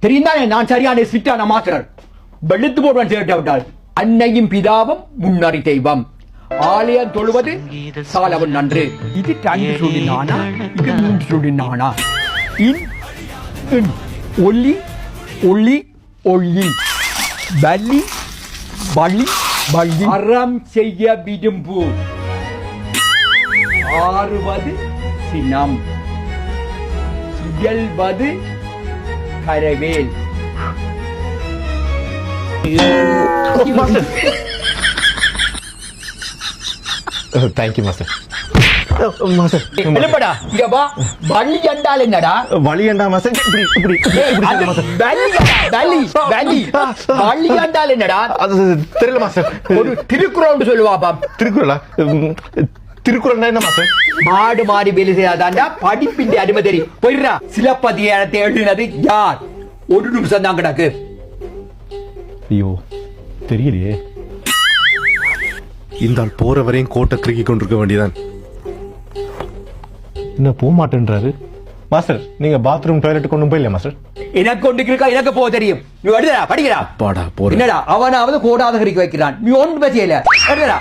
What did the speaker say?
தெரியும் தானே நான் சரியான ஸ்ட்ரிக்டான மாஸ்டர். வெளுத்து போடுவான் சேர்த்து விட்டால். அன்னையும் பிதாவும் முன்னறி தெய்வம். ஆலயம் தொழுவது சாலவன் நன்று. இது 2 சொல்லினானா, இது 3 சொல்லினானா. ஒல்லி ஒல்லி ஒல்லி வலி வலி வலி. அறம் செய்ய விரும்பு ஆறுவது சினம், இயல்வது கரவேல். Thank you master. மாஸ்டர் என்னடா இங்க வா. வலி என்றால் என்னடா? வலி என்றா மாஸ்டர் இப்படி இப்படி வலி என்றால் என்னடா? அது தெரியல மாஸ்டர். ஒரு திருக்குறள் சொல்லுவாப்பா. திருக்குறளா? திருக்குறள் என்ன மாஸ்டர்? மாடு மாறி வேலை செய்யாதாண்டா படிப்பின் அருமை தெரியும். போயிடுறா. சிலப்பதிகாரத்தை எழுதினது யார்? 1 நிமிஷம் தான் கிடக்கு. ஐயோ தெரியலையே. இந்த ஆள் போற வரையும் கோட்டை கிறுக்கி கொண்டிருக்க வேண்டியதான். என்ன போக மாட்டேன்றாரு மாஸ்டர். நீங்க பாத்ரூம் டாய்லெட் கொண்டு போயிடல மாஸ்டர்? எனக்கு கொண்டு இருக்கா, எனக்கு போக தெரியும். நீ எடுறா படிக்கிறா. பாடா போற. என்னடா அவனாவது கோடாத கிறுக்கி வைக்கிறான், நீ ஒன்று பத்தியில எடுறா.